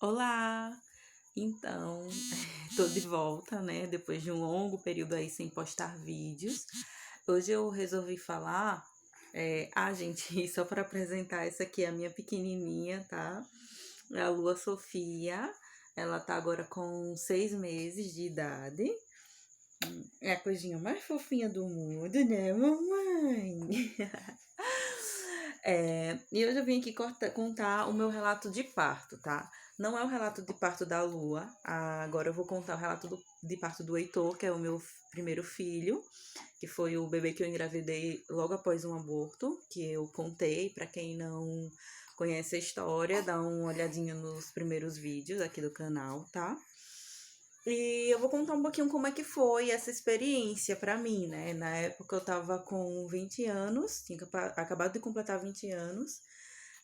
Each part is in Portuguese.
Olá! Então, tô de volta, né? Depois de um longo período aí sem postar vídeos. Hoje eu resolvi falar. Gente, só para apresentar, essa aqui é a minha pequenininha, tá? É a Lua Sofia. Ela tá agora com 6 meses de idade. É a coisinha mais fofinha do mundo, né, mamãe? E hoje eu vim aqui contar o meu relato de parto, tá? Não é o relato de parto da Lua. Agora eu vou contar o relato de parto do Heitor, que é o meu primeiro filho, que foi o bebê que eu engravidei logo após um aborto, que eu contei. Para quem não conhece a história, dá uma olhadinha nos primeiros vídeos aqui do canal, tá? E eu vou contar um pouquinho como é que foi essa experiência pra mim, né? Na época eu tava com 20 anos, tinha acabado de completar 20 anos.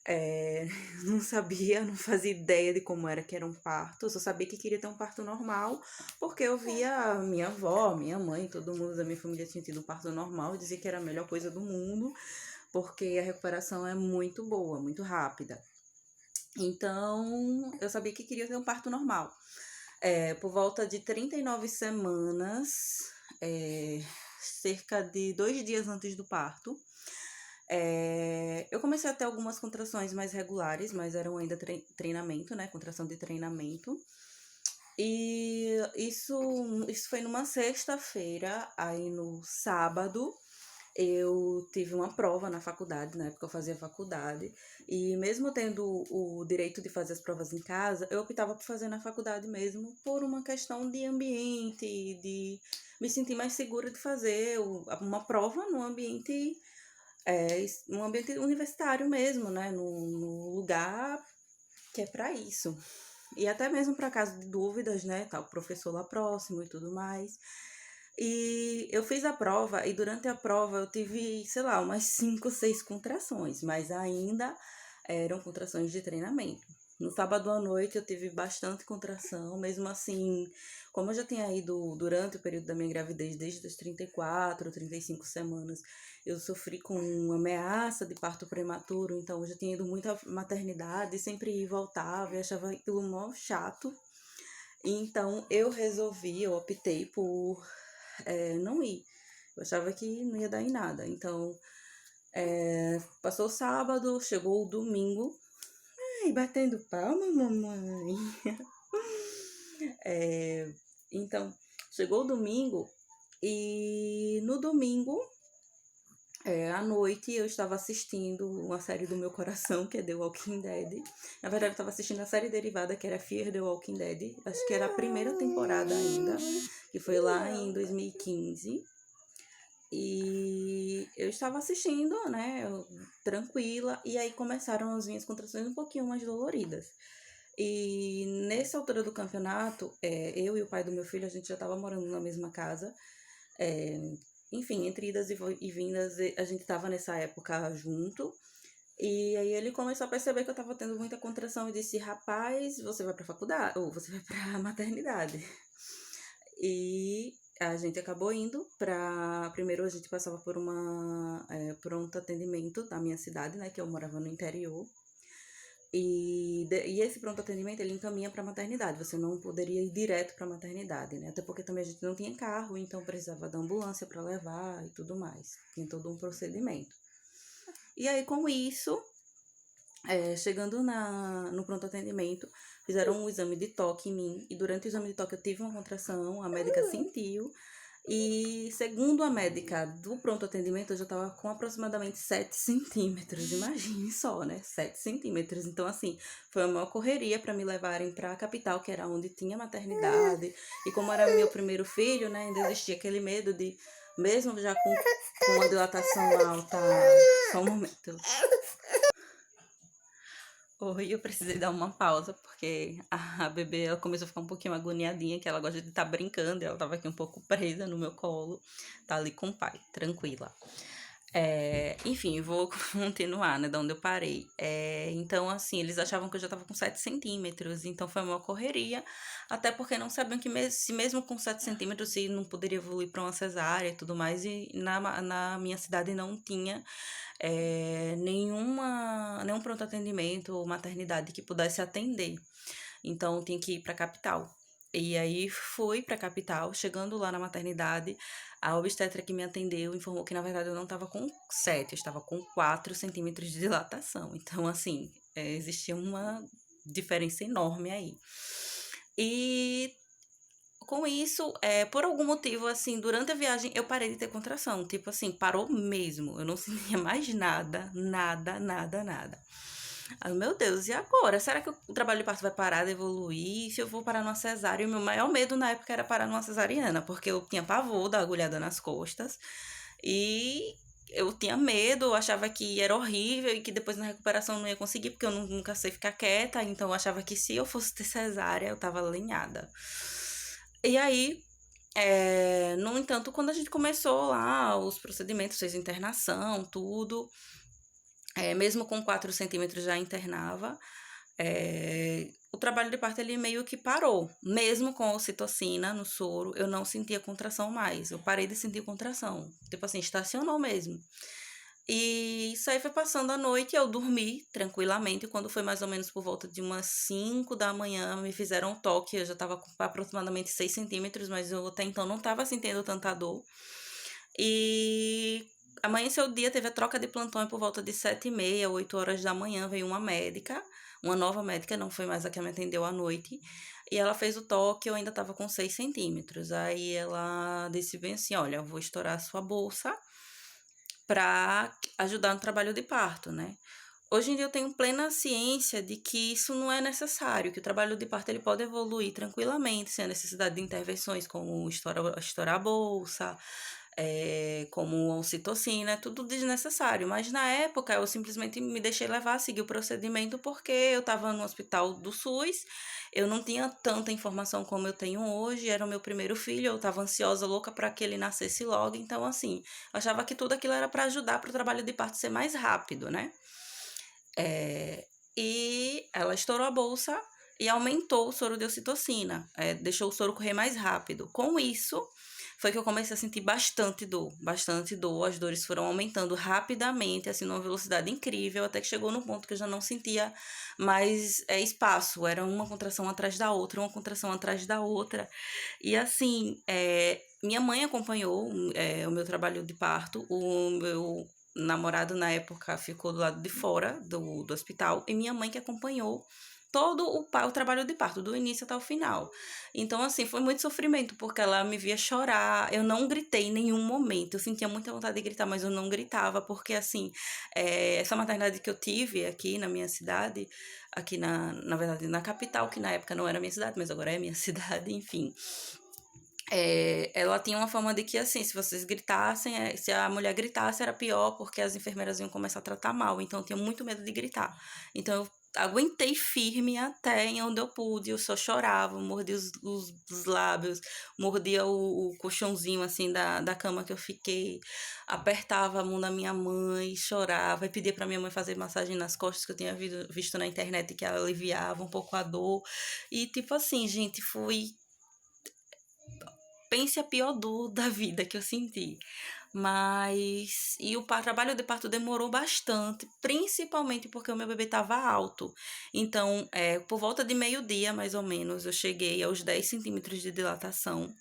É, não sabia, não fazia ideia de como era que era um parto. Eu só sabia que queria ter um parto normal, porque eu via minha avó, minha mãe, todo mundo da minha família tinha tido um parto normal. Eu dizia que era a melhor coisa do mundo, porque a recuperação é muito boa, muito rápida. Então, eu sabia que queria ter um parto normal. Por volta de 39 semanas, cerca de 2 dias antes do parto, eu comecei a ter algumas contrações mais regulares, mas eram ainda treinamento, né? Contração de treinamento. E isso foi numa sexta-feira. Aí no sábado eu tive uma prova na faculdade, na época eu fazia faculdade, e mesmo tendo o direito de fazer as provas em casa, eu optava por fazer na faculdade mesmo, por uma questão de ambiente, de me sentir mais segura de fazer uma prova num ambiente universitário mesmo, né? No lugar que é para isso. E até mesmo para caso de dúvidas, né? Tá o professor lá próximo e tudo mais. E eu fiz a prova e durante a prova eu tive, sei lá, umas 5, 6 contrações, mas ainda eram contrações de treinamento. No sábado à noite eu tive bastante contração, mesmo assim, como eu já tinha ido durante o período da minha gravidez, desde as 34, 35 semanas, eu sofri com uma ameaça de parto prematuro, então eu já tinha ido muito à maternidade, sempre ia e voltava, e achava aquilo mó chato. Então eu optei por não ir. Eu achava que não ia dar em nada. Então, passou o sábado, chegou o domingo. Ai, batendo palma, mamãe. Então, chegou o domingo e no domingo, à noite, eu estava assistindo uma série do meu coração, que é The Walking Dead. Na verdade, eu estava assistindo a série derivada, que era Fear the Walking Dead. Acho que era a primeira temporada ainda, que foi lá em 2015. E eu estava assistindo, né, tranquila, e aí começaram as minhas contrações um pouquinho mais doloridas. E nessa altura do campeonato, eu e o pai do meu filho, a gente já estava morando na mesma casa. É, Enfim, entre idas e vindas, a gente estava nessa época junto. E aí ele começou a perceber que eu estava tendo muita contração e disse: Rapaz, você vai pra faculdade, ou você vai pra maternidade. E a gente acabou indo para. Primeiro a gente passava por uma pronto atendimento da minha cidade, né? Que eu morava no interior. E esse pronto atendimento ele encaminha para maternidade. Você não poderia ir direto para maternidade, né? Até porque também a gente não tinha carro, então precisava da ambulância para levar e tudo mais. Tinha todo um procedimento. E aí, com isso, chegando no pronto atendimento, fizeram um exame de toque em mim. E durante o exame de toque eu tive uma contração, a médica sentiu. E segundo a médica do pronto atendimento, eu já tava com aproximadamente 7 centímetros. Imagine só, né? 7 centímetros. Então, assim, foi uma maior correria para me levarem para a capital, que era onde tinha maternidade. E como era meu primeiro filho, né? Ainda existia aquele medo de, mesmo já com uma dilatação alta. Só um momento. Oi, eu precisei dar uma pausa, porque a bebê ela começou a ficar um pouquinho agoniadinha, que ela gosta de estar brincando, e ela tava aqui um pouco presa no meu colo, tá ali com o pai, tranquila. Enfim, vou continuar, né, da onde eu parei. Então, assim, eles achavam que eu já tava com 7 centímetros, então foi uma correria, até porque não sabiam que se mesmo com 7 centímetros, se não poderia evoluir para uma cesárea e tudo mais, e na minha cidade não tinha nenhum pronto atendimento ou maternidade que pudesse atender. então tinha que ir pra capital. E aí fui pra capital, chegando lá na maternidade, a obstetra que me atendeu informou que na verdade eu não estava com 7, eu estava com 4 centímetros de dilatação. Então, assim, existia uma diferença enorme aí. E com isso, por algum motivo, assim, durante a viagem eu parei de ter contração. Tipo assim, parou mesmo. Eu não sentia mais nada, nada, nada, nada. Aí, meu Deus, e agora? Será que o trabalho de parto vai parar de evoluir? Se eu vou parar numa cesárea? O meu maior medo na época era parar numa cesariana, porque eu tinha pavor da agulhada nas costas. E eu tinha medo, eu achava que era horrível e que depois na recuperação eu não ia conseguir, porque eu nunca sei ficar quieta. Então eu achava que se eu fosse ter cesárea, eu tava alinhada. E aí, no entanto, quando a gente começou lá os procedimentos, fez internação, tudo, mesmo com 4 centímetros já internava, o trabalho de parto ele meio que parou. Mesmo com a ocitocina no soro, eu não sentia contração mais. Eu parei de sentir contração. Tipo assim, estacionou mesmo. E isso aí foi passando a noite, eu dormi tranquilamente. Quando foi mais ou menos por volta de umas 5 da manhã, me fizeram um toque. Eu já estava com aproximadamente 6 centímetros, mas eu até então não estava sentindo tanta dor. E amanheceu o dia, teve a troca de plantão por volta de 7h30, 8 horas da manhã. Veio uma médica, uma nova médica, não foi mais a que me atendeu à noite. E ela fez o toque, eu ainda estava com 6 centímetros. Aí ela disse bem assim: olha, eu vou estourar a sua bolsa para ajudar no trabalho de parto, né? Hoje em dia eu tenho plena ciência de que isso não é necessário, que o trabalho de parto ele pode evoluir tranquilamente, sem a necessidade de intervenções como estourar a bolsa, como a ocitocina, é tudo desnecessário. Mas na época eu simplesmente me deixei levar, segui o procedimento, porque eu estava no hospital do SUS, eu não tinha tanta informação como eu tenho hoje, era o meu primeiro filho, eu estava ansiosa, louca para que ele nascesse logo, então assim, eu achava que tudo aquilo era para ajudar para o trabalho de parto ser mais rápido, né? E ela estourou a bolsa e aumentou o soro de ocitocina, deixou o soro correr mais rápido. Com isso, foi que eu comecei a sentir bastante dor, bastante dor. As dores foram aumentando rapidamente, assim, numa velocidade incrível, até que chegou no ponto que eu já não sentia mais espaço. Era uma contração atrás da outra, uma contração atrás da outra. E assim, minha mãe acompanhou o meu trabalho de parto, o meu namorado na época ficou do lado de fora do hospital e minha mãe que acompanhou todo o trabalho de parto, do início até o final. Então, assim, foi muito sofrimento, porque ela me via chorar. Eu não gritei em nenhum momento. Eu sentia muita vontade de gritar, mas eu não gritava, porque, assim, essa maternidade que eu tive aqui na minha cidade, aqui na verdade, na capital, que na época não era minha cidade, mas agora é minha cidade, enfim. Ela tinha uma fama de que, assim, se vocês gritassem, se a mulher gritasse era pior, porque as enfermeiras iam começar a tratar mal. Então, eu tinha muito medo de gritar. Então, eu aguentei firme até em onde eu pude. Eu só chorava, mordia os lábios, mordia o colchãozinho, assim, da cama que eu fiquei, apertava a mão da minha mãe, chorava, e pedia pra minha mãe fazer massagem nas costas, que eu tinha visto na internet que aliviava um pouco a dor. E, tipo assim, gente, pense a pior dor da vida que eu senti. Mas. E o trabalho de parto demorou bastante, principalmente porque o meu bebê estava alto. Então, por volta de meio-dia, mais ou menos, eu cheguei aos 10 centímetros de dilatação.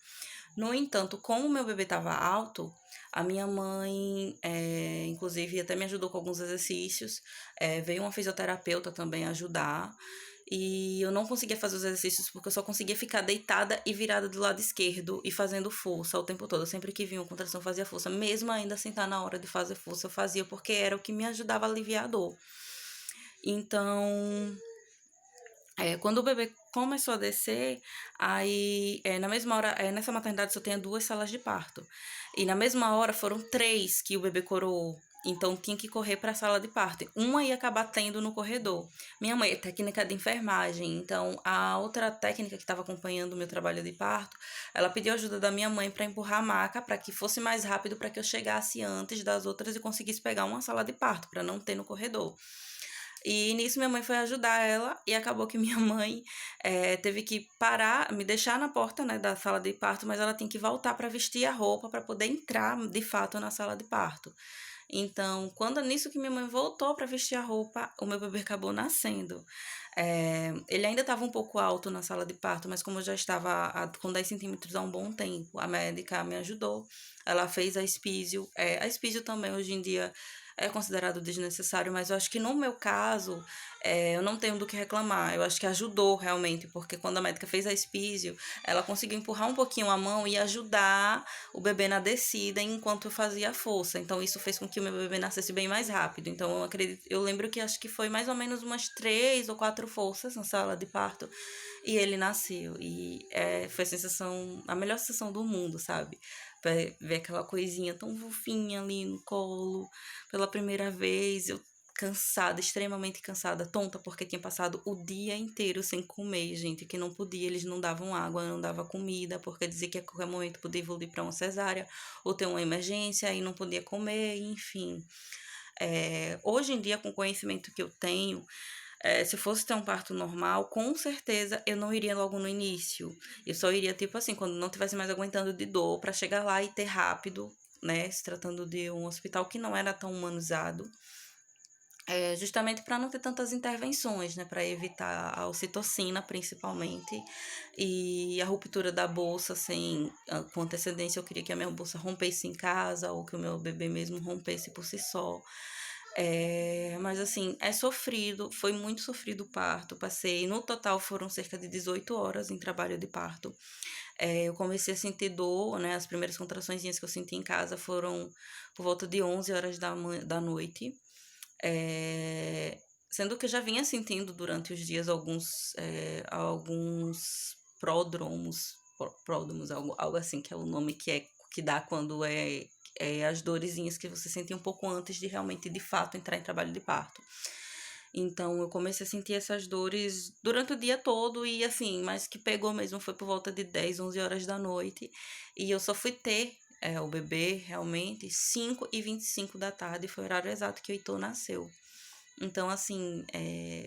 No entanto, como o meu bebê estava alto, a minha mãe, inclusive, até me ajudou com alguns exercícios. Veio uma fisioterapeuta também ajudar. E eu não conseguia fazer os exercícios porque eu só conseguia ficar deitada e virada do lado esquerdo e fazendo força o tempo todo. Sempre que vinha uma contração, eu fazia força. Mesmo ainda sem estar na hora de fazer força, eu fazia porque era o que me ajudava a aliviar a dor. Então, quando o bebê começou a descer, aí na mesma hora, nessa maternidade só tinha 2 salas de parto. E na mesma hora foram 3 que o bebê coroou. Então tinha que correr para a sala de parto. Uma ia acabar tendo no corredor. Minha mãe é técnica de enfermagem, então a outra técnica que estava acompanhando o meu trabalho de parto, ela pediu ajuda da minha mãe para empurrar a maca para que fosse mais rápido, para que eu chegasse antes das outras e conseguisse pegar uma sala de parto, para não ter no corredor. E nisso minha mãe foi ajudar ela e acabou que minha mãe teve que parar, me deixar na porta, né, da sala de parto, mas ela tem que voltar para vestir a roupa para poder entrar de fato na sala de parto. Então, quando nisso que minha mãe voltou para vestir a roupa, o meu bebê acabou nascendo. Ele ainda estava um pouco alto na sala de parto, mas como eu já estava com 10 centímetros há um bom tempo, a médica me ajudou. Ela fez a espísio. A espísio também, hoje em dia, é considerado desnecessário, mas eu acho que no meu caso, eu não tenho do que reclamar. Eu acho que ajudou realmente, porque quando a médica fez a espísio, ela conseguiu empurrar um pouquinho a mão e ajudar o bebê na descida enquanto eu fazia a força. Então, isso fez com que o meu bebê nascesse bem mais rápido. Então, eu lembro que acho que foi mais ou menos umas 3 ou 4 forças na sala de parto e ele nasceu. E foi a melhor sensação do mundo, sabe? Ver aquela coisinha tão fofinha ali no colo pela primeira vez. Eu cansada, extremamente cansada, tonta, porque tinha passado o dia inteiro sem comer, gente, que não podia, eles não davam água, não davam comida, porque dizia que a qualquer momento podia evoluir para uma cesárea ou ter uma emergência e não podia comer, enfim. Hoje em dia, com o conhecimento que eu tenho, se eu fosse ter um parto normal, com certeza eu não iria logo no início. Eu só iria, tipo assim, quando não tivesse mais aguentando de dor, para chegar lá e ter rápido, né? Se tratando de um hospital que não era tão humanizado. Justamente para não ter tantas intervenções, né? Para evitar a ocitocina, principalmente, e a ruptura da bolsa com antecedência. Eu queria que a minha bolsa rompesse em casa ou que o meu bebê mesmo rompesse por si só. Mas assim, é sofrido, foi muito sofrido o parto. Passei, no total foram cerca de 18 horas em trabalho de parto. Eu comecei a sentir dor, né? As primeiras contraçõezinhas que eu senti em casa foram por volta de 11 horas da noite. Sendo que eu já vinha sentindo durante os dias alguns pródromos, algo assim, que é o nome que dá quando as dorezinhas que você sente um pouco antes de realmente, de fato, entrar em trabalho de parto. Então, eu comecei a sentir essas dores durante o dia todo e, assim, mas que pegou mesmo foi por volta de 10, 11 horas da noite. E eu só fui ter o bebê, realmente, 5h25 da tarde, foi o horário exato que o Heitor nasceu. Então, assim,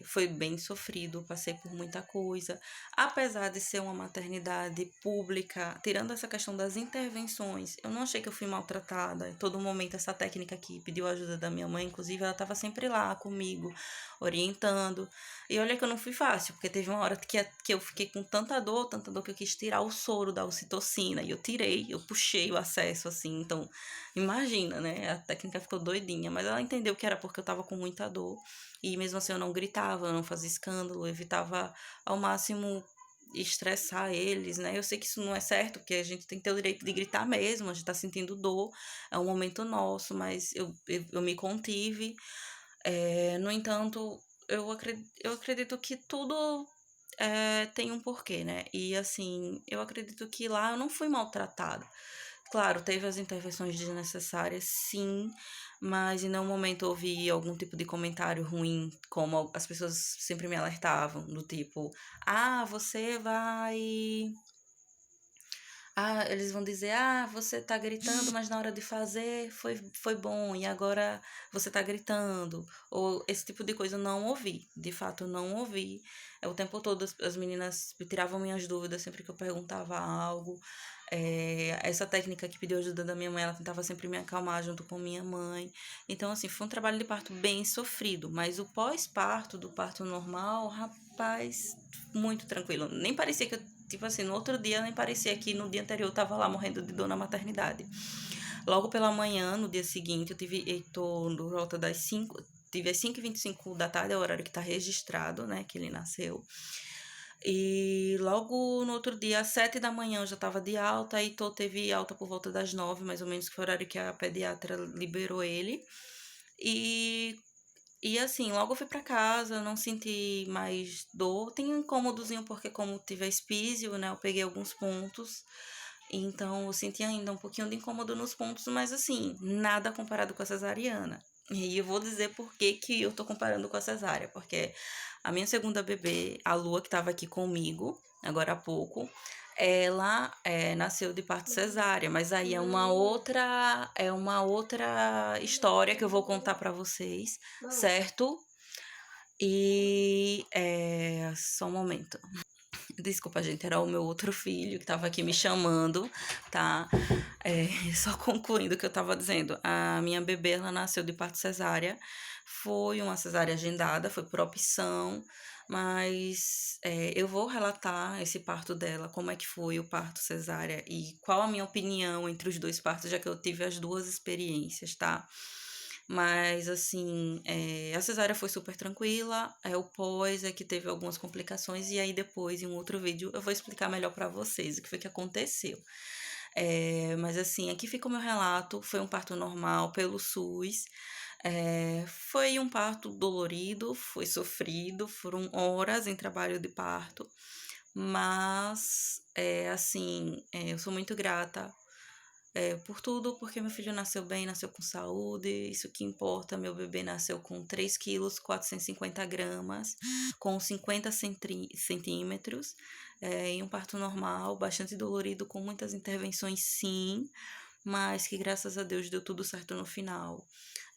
foi bem sofrido, passei por muita coisa. Apesar de ser uma maternidade pública, tirando essa questão das intervenções, eu não achei que eu fui maltratada. Em todo momento, essa técnica que pediu ajuda da minha mãe, inclusive, ela estava sempre lá comigo, orientando. E olha que eu não fui fácil, porque teve uma hora que eu fiquei com tanta dor que eu quis tirar o soro da ocitocina. E eu tirei, eu puxei o acesso, assim. Então, imagina, né? A técnica ficou doidinha, mas ela entendeu que era porque eu tava com muita dor. E mesmo assim eu não gritava, eu não fazia escândalo, eu evitava ao máximo estressar eles, né? Eu sei que isso não é certo, porque a gente tem que ter o direito de gritar mesmo, a gente tá sentindo dor, é um momento nosso, mas eu me contive. No entanto, eu acredito que tudo tem um porquê, né? E assim, eu acredito que lá eu não fui maltratada. Claro, teve as intervenções desnecessárias, sim, mas em nenhum momento ouvi algum tipo de comentário ruim, como as pessoas sempre me alertavam, do tipo, ah, você vai. Ah, eles vão dizer, ah, você tá gritando, mas na hora de fazer foi bom, e agora você tá gritando. Ou esse tipo de coisa eu não ouvi. De fato, eu não ouvi. O tempo todo as meninas tiravam minhas dúvidas sempre que eu perguntava algo. Essa técnica que pediu ajuda da minha mãe, ela tentava sempre me acalmar junto com minha mãe. Então, assim, foi um trabalho de parto bem sofrido. Mas o pós-parto, do parto normal, rapaz, muito tranquilo. Nem parecia que eu tipo assim, no outro dia nem parecia que no dia anterior eu tava lá morrendo de dor na maternidade. Logo pela manhã, no dia seguinte, eu tô no volta das 5, tive às 5h25 da tarde, é o horário que tá registrado, né, que ele nasceu. E logo no outro dia, às 7 da manhã, eu já tava de alta, e teve alta por volta das 9, mais ou menos, que foi o horário que a pediatra liberou ele. E assim, logo eu fui pra casa, não senti mais dor. Tem um incômodozinho porque como tive a espísio, né, eu peguei alguns pontos. Então eu senti ainda um pouquinho de incômodo nos pontos, mas assim, nada comparado com a cesariana. E eu vou dizer por que que eu tô comparando com a cesárea, porque a minha segunda bebê, a Lua, que tava aqui comigo, agora há pouco, ela nasceu de parto cesárea, mas aí é uma outra história que eu vou contar para vocês, certo? E só um momento. Desculpa, gente, era o meu outro filho que estava aqui me chamando, tá? Só concluindo o que eu estava dizendo. A minha bebê, ela nasceu de parto cesárea. Foi uma cesárea agendada, foi por opção, mas eu vou relatar esse parto dela, como é que foi o parto cesárea e qual a minha opinião entre os dois partos, já que eu tive as duas experiências, tá? Mas, assim, a cesárea foi super tranquila, o pós é que teve algumas complicações, e aí depois, em um outro vídeo, eu vou explicar melhor pra vocês o que foi que aconteceu. Mas, assim, aqui fica o meu relato, foi um parto normal pelo SUS, foi um parto dolorido, foi sofrido, foram horas em trabalho de parto, mas, assim, eu sou muito grata por tudo, porque meu filho nasceu bem, nasceu com saúde, isso que importa. Meu bebê nasceu com 3 quilos, 450 gramas, com 50 centímetros, em um parto normal, bastante dolorido, com muitas intervenções, sim, mas que graças a Deus deu tudo certo no final.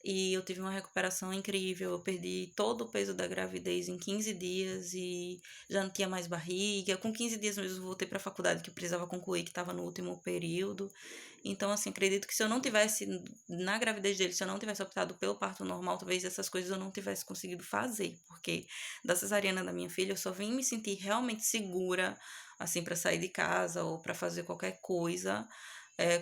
E eu tive uma recuperação incrível. Eu perdi todo o peso da gravidez em 15 dias e já não tinha mais barriga. Com 15 dias mesmo, eu voltei para a faculdade que eu precisava concluir, que estava no último período. Então, assim, acredito que se eu não tivesse, na gravidez dele, se eu não tivesse optado pelo parto normal, talvez essas coisas eu não tivesse conseguido fazer. Porque da cesariana da minha filha, eu só vim me sentir realmente segura, assim, para sair de casa ou para fazer qualquer coisa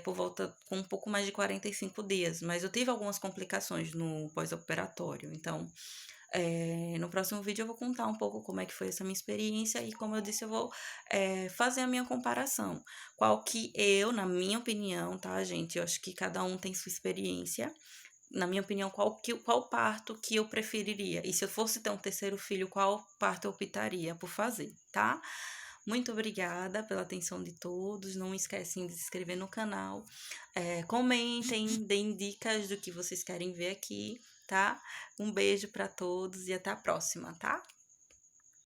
por volta com um pouco mais de 45 dias, mas eu tive algumas complicações no pós-operatório. Então, no próximo vídeo eu vou contar um pouco como é que foi essa minha experiência e, como eu disse, eu vou fazer a minha comparação. Qual que eu, na minha opinião, tá, gente? Eu acho que cada um tem sua experiência. Na minha opinião, qual parto que eu preferiria? E se eu fosse ter um terceiro filho, qual parto eu optaria por fazer, tá? Muito obrigada pela atenção de todos. Não esquecem de se inscrever no canal. Comentem, deem dicas do que vocês querem ver aqui, tá? Um beijo para todos e até a próxima, tá?